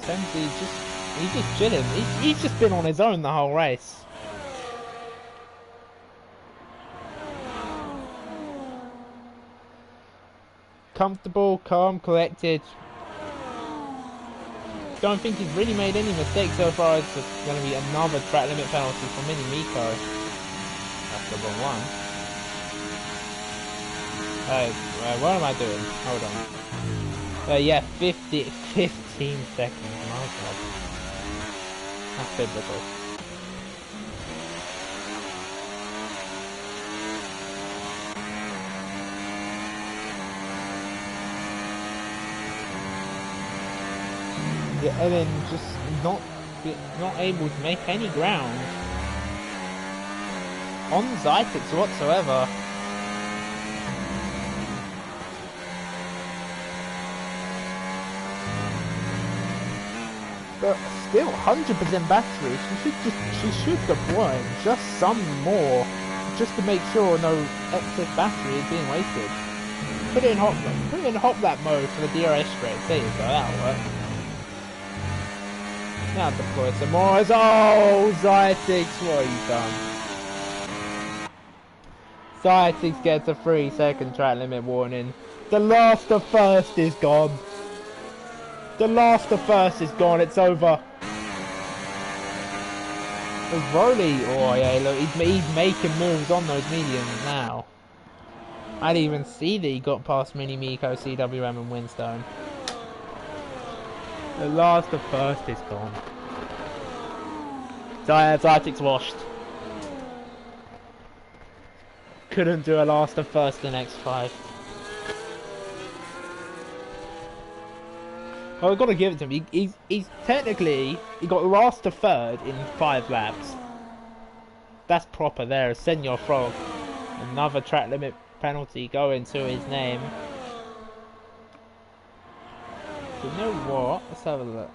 Essentially, he's just chilling. He's just been on his own the whole race. Comfortable, calm, collected. Don't think he's really made any mistakes so far. It's just going to be another track limit penalty for Mini Miko. That's the wrong one. What am I doing? Hold on. Yeah, 15 seconds. My God. That's biblical. Yeah, Ellen just not able to make any ground on Zytix whatsoever. But still, 100% battery. She should deploy just some more, just to make sure no excess battery is being wasted. Put it in hot mode. Put it in hot lap mode for the DRS straight. There you go. That'll work. Now deploy some more. Oh, Zytix, what have you done? Zytix gets a 3-second track limit warning. The last of first is gone. The last of first is gone. It's over. There's Rolly. Oh yeah, look, he's making moves on those mediums now. I didn't even see that he got past Mini Miko, CWM, and Windstone. The last of first is gone. Zytix washed. Couldn't do a last of first in X5. Well, I've got to give it to him. He's technically, he got last to third in 5 laps. That's proper there. Senor Frog. Another track limit penalty going to his name. You know what? Let's have a look.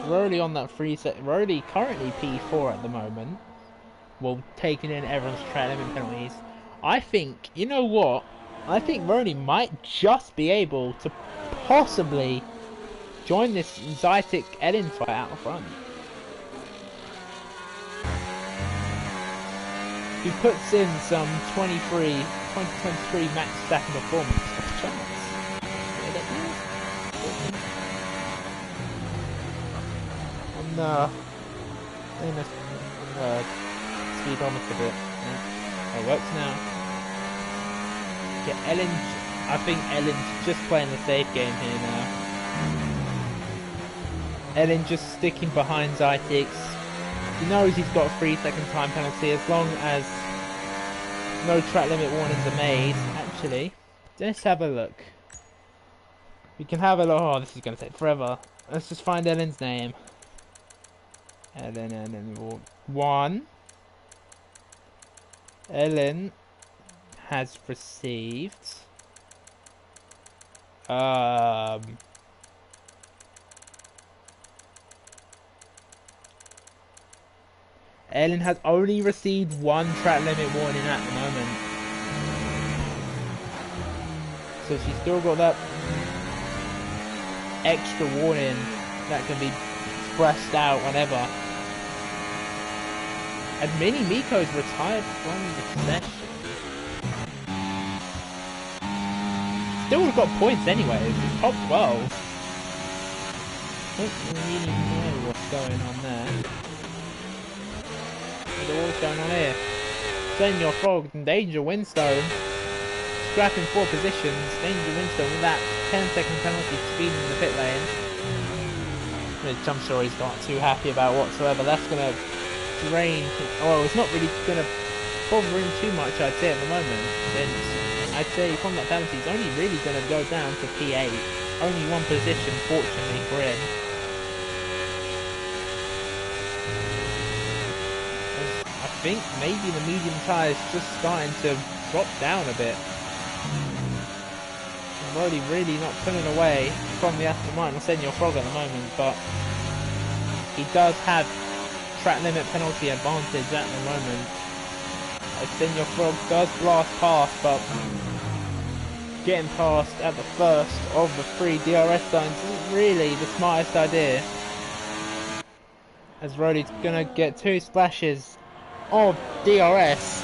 We're already on that 3 set. We're already currently P4 at the moment. Well, taking in everyone's track limit penalties. I think, you know what? I think Rony might just be able to possibly join this Zytix Ellen fight out front. He puts in some 2023 max stacking performance. On speedometer bit. Yeah. It works now. Yeah, Ellen. I think Ellen's just playing the safe game here now. Ellen just sticking behind Zytix. He knows he's got a 3-second time penalty as long as no track limit warnings are made. Actually, let's have a look. We can have a look. Oh, this is going to take forever. Let's just find Ellen's name. Ellen 1. Ellen has received Ellen has only received 1 track limit warning at the moment. So she's still got that extra warning that can be pressed out whenever. And Mini Miko's retired from the session. Still would have got points anyways. It's top 12. Don't really know what's going on there. What's going on here? Senor Frog and Danger Windstone. Scrapping 4 positions. Danger Windstone with that 10-second penalty for speeding in the pit lane. Which I'm sure he's not too happy about whatsoever. That's going to drain. Well, it's not really going to bother him too much, I'd say, at the moment. Then I'd say from that penalty, he's only really going to go down to P8. Only 1 position, fortunately for him. I think maybe the medium tyre is just starting to drop down a bit. Really not pulling away from the Aston Martin Senor Frog at the moment, but he does have track limit penalty advantage at the moment. Senior Frog does blast past, but getting past at the first of the 3 DRS zones isn't really the smartest idea, as Rowley's gonna get 2 splashes of DRS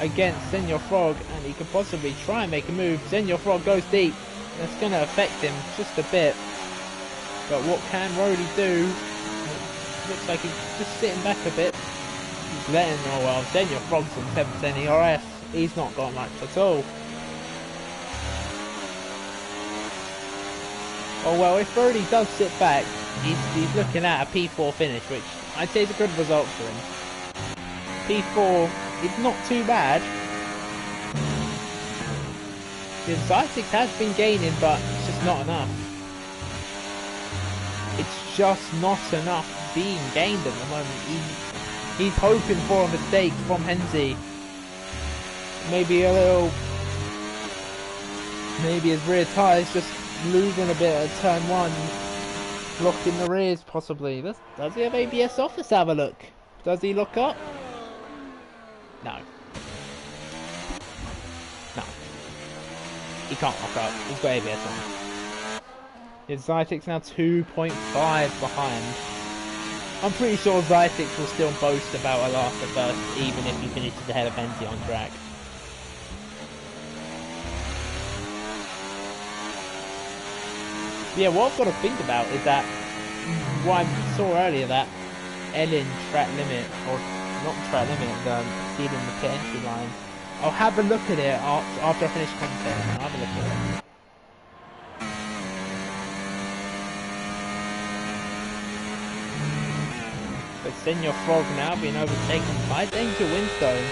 against Senior Frog, and he could possibly try and make a move. Senior Frog goes deep. That's gonna affect him just a bit, but what can Rowley do? Looks like he's just sitting back a bit. He's letting, oh well, Senior Frog's on 10% ERS. He's not got much at all. Oh well, if Rowley does sit back, he's looking at a P4 finish, which I'd say is a good result for him. P4 is not too bad. The Zytix has been gaining, but it's just not enough. It's just not enough being gained at the moment. He's hoping for a mistake from Henze. Maybe a little... Maybe his rear tyre's just losing a bit at turn 1. Blocking the rears, possibly. Does he have ABS off? Let's have a look. Does he look up? No. No. He can't lock up. He's got ABS on. His Zytix now 2.5 behind. I'm pretty sure Zytix will still boast about a last at first, even if he finishes ahead of Henze on track. Yeah, what I've got to think about is that what I saw earlier, that Ellen track limit, or not track limit, stealing the pit entry line. I'll have a look at it after I finish commentating. I'll have a look at it. But Senior Frog now being overtaken by Danger Windstone.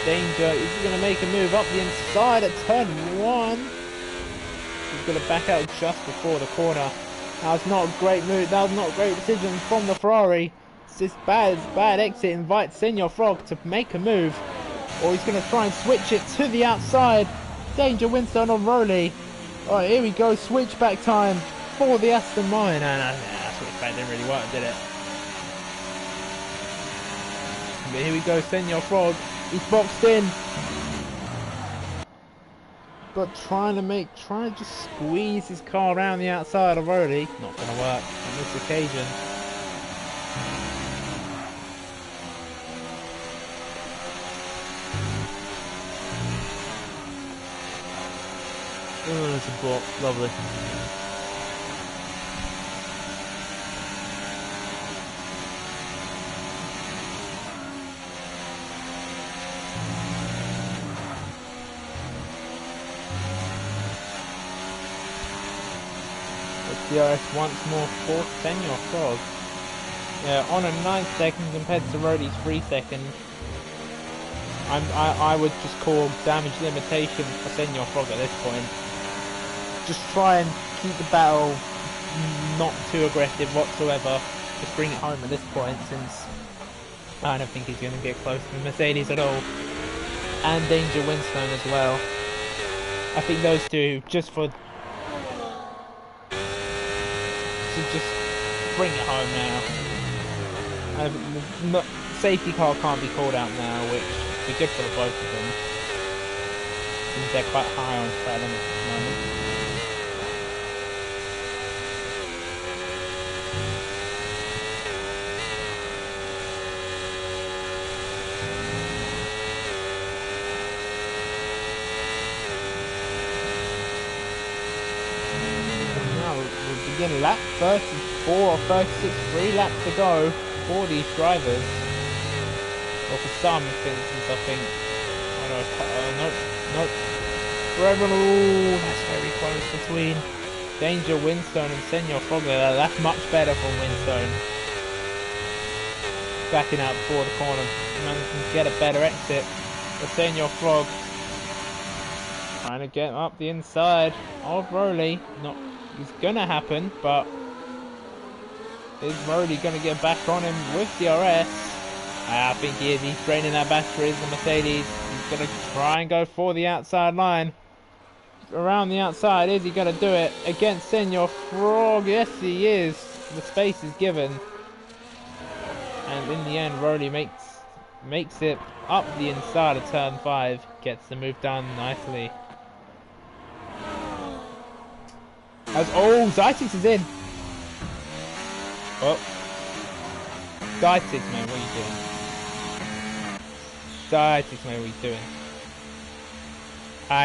Danger is going to make a move up the inside at turn 1. He's going to back out just before the corner. That was not a great move. That was not a great decision from the Ferrari. It's just bad exit. Invites Senior Frog to make a move, or he's going to try and switch it to the outside. Danger Windstone on Rowley. Alright, here we go. Switchback time for the Aston Martin. And switchback didn't really work, did it? But here we go. Senior Frog. He's boxed in, but trying to just squeeze his car around the outside of Rowley. Not going to work on this occasion. Oh, it's a block. Lovely. DRS once more for Senior Frog. Yeah, on a 9 second compared to Rowley's 3 second. I would just call damage limitation for Senior Frog at this point. Just try and keep the battle not too aggressive whatsoever. Just bring it home at this point, since I don't think he's going to get close to the Mercedes at all. And Danger Windstone as well. I think those two, just for to just bring it home now. Safety car can't be called out now, which would be good for the both of them, since they're quite high on track limits at the moment. Again, lap 34 or 36, 3 laps to go for these drivers. Or for some, for instance, I think. Oh no, nope. For everyone, ooh, that's very close between Danger Windstone and Senior Frog. That's much better from Windstone. Backing out before the corner, managing to get a better exit. But Senior Frog trying to get up the inside of Rowley. Not. It's gonna happen, but Is Rowley going to get back on him with DRS? I think he is. He's draining that batteries. The Mercedes. He's going to try and go for the outside line. Around the outside. Is he going to do it against Senor Frog? Yes, he is. The space is given. And in the end, Rowley makes it up the inside of turn 5. Gets the move done nicely. Zytix is in. Oh. Zytix, man, what are you doing? Zytix, man, what are you doing?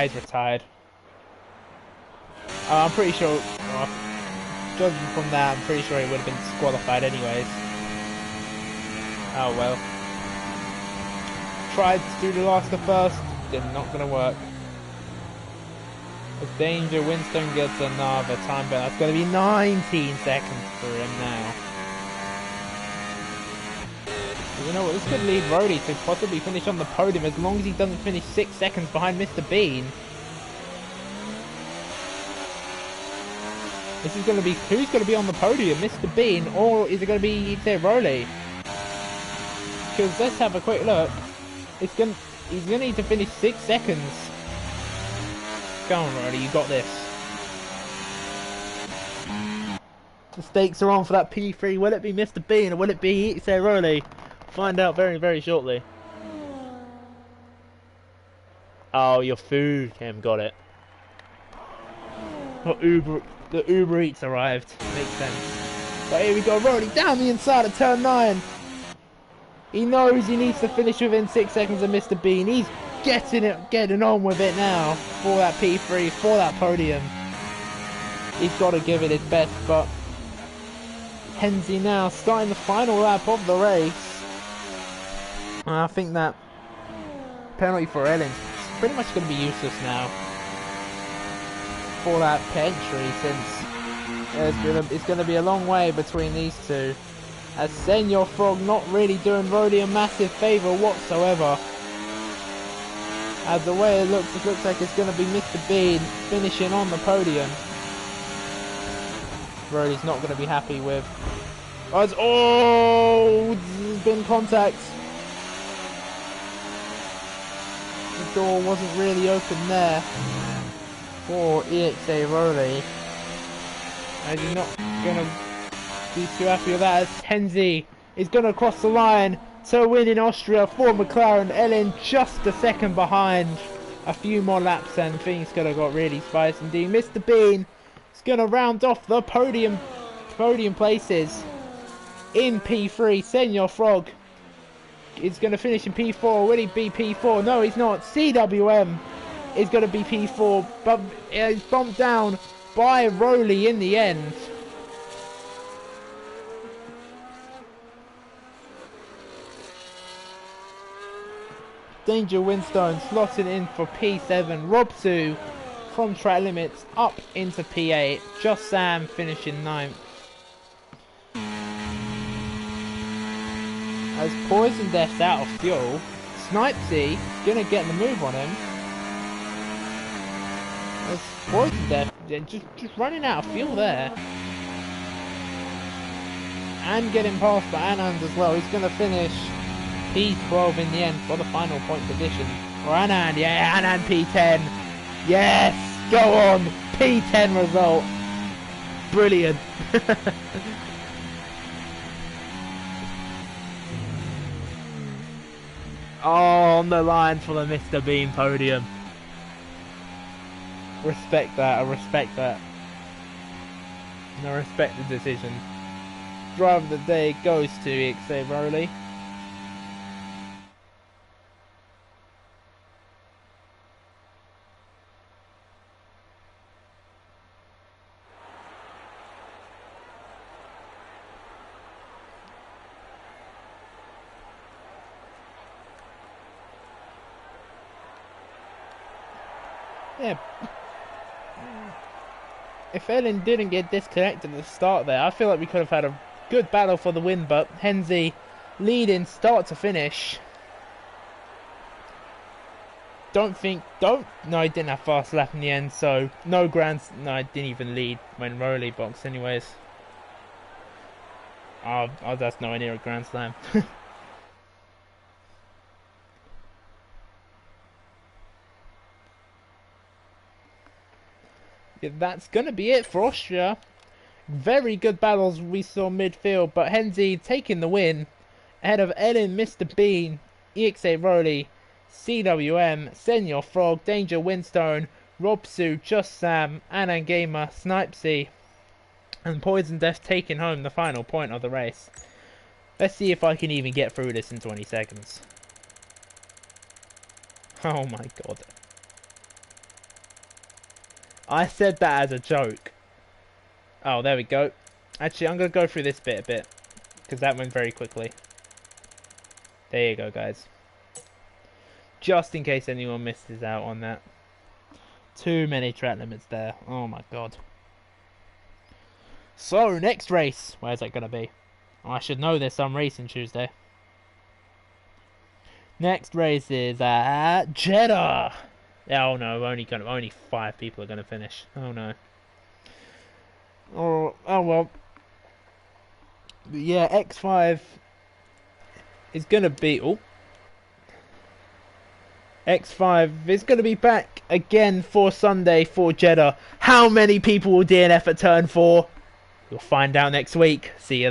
He's retired. I'm pretty sure, judging from that, I'm pretty sure he would have been disqualified anyways. Oh well. Tried to do the last to first, not gonna work. As Danger Winstone gets another time, but that's gonna be 19 seconds for him now. You know what, this could lead Rowley to possibly finish on the podium as long as he doesn't finish 6 seconds behind Mr. Bean. This is going to be, who's going to be on the podium, Mr. Bean, or is it going to be Rowley? Because let's have a quick look. He's going to need to finish 6 seconds. Come on, Rowley, you got this. The stakes are on for that P3. Will it be Mr. Bean or will it be Rowley? Find out very, very shortly. Oh, your food, Kim, got it. Oh, the Uber Eats arrived. Makes sense. But here we go, Rowley down the inside of turn 9. He knows he needs to finish within 6 seconds of Mr. Bean. He's getting on with it now for that P3, for that podium. He's got to give it his best, but Hensley now starting the final lap of the race. And I think that penalty for Ellen's pretty much going to be useless now for that entry, since it's going to be a long way between these two. As Senor Frog not really doing Rowley a massive favour whatsoever. As the way it looks like it's going to be Mr. Bean finishing on the podium. Rowley's not going to be happy with. There's been contact. The door wasn't really open there for EXA Rowley. And he's not going to be too happy with that, as Hensley is going to cross the line to win in Austria for McLaren. Ellen just a second behind. A few more laps and things could have got really spicy indeed. Mr. Bean is going to round off the podium places in P3. Senor Frog is going to finish in P4. Will he be P4? No, he's not. CWM is going to be P4, but he's bumped down by Rowley in the end. Danger Winstone slotting in for P7. Rob Sue from track limits up into P8. Just Sam finishing 9th. As Poison Death's out of fuel, Snipesy gonna get the move on him. As Poison Death just running out of fuel there. And getting passed by Anand as well. He's gonna finish P12 in the end for the final point position. Or Anand, yeah, Anand P10. Yes, go on, P10 result. Brilliant. Oh, on the line for the Mr. Bean podium. Respect that, I respect that. And I respect the decision. Driver of the day goes to EXA Rowley. Yeah. If Ellen didn't get disconnected at the start there, I feel like we could have had a good battle for the win, but Hensley leading start to finish. No, he didn't have fast lap in the end, so no, I didn't even lead when Rowley boxed anyways. Oh, that's nowhere near a Grand Slam. Yeah, that's gonna be it for Austria. Very good battles we saw midfield, but Henze taking the win ahead of Ellen, Mr. Bean, EXA Rowley, CWM, Senor Frog, Danger Winstone, Robsu, Just Sam, Anangama, Snipesy, and Poison Death taking home the final point of the race. Let's see if I can even get through this in 20 seconds. Oh my god. I said that as a joke. Oh, there we go. Actually, I'm going to go through this bit a bit, because that went very quickly. There you go, guys. Just in case anyone misses out on that. Too many track limits there. Oh my god. So, next race. Where's that going to be? Oh, I should know there's some racing Tuesday. Next race is at Jeddah. Oh no, only 5 people are going to finish. Oh no. Oh well. Yeah, X5 is going to be... Oh. X5 is going to be back again for Sunday for Jeddah. How many people will DNF at turn 4? You'll find out next week. See you.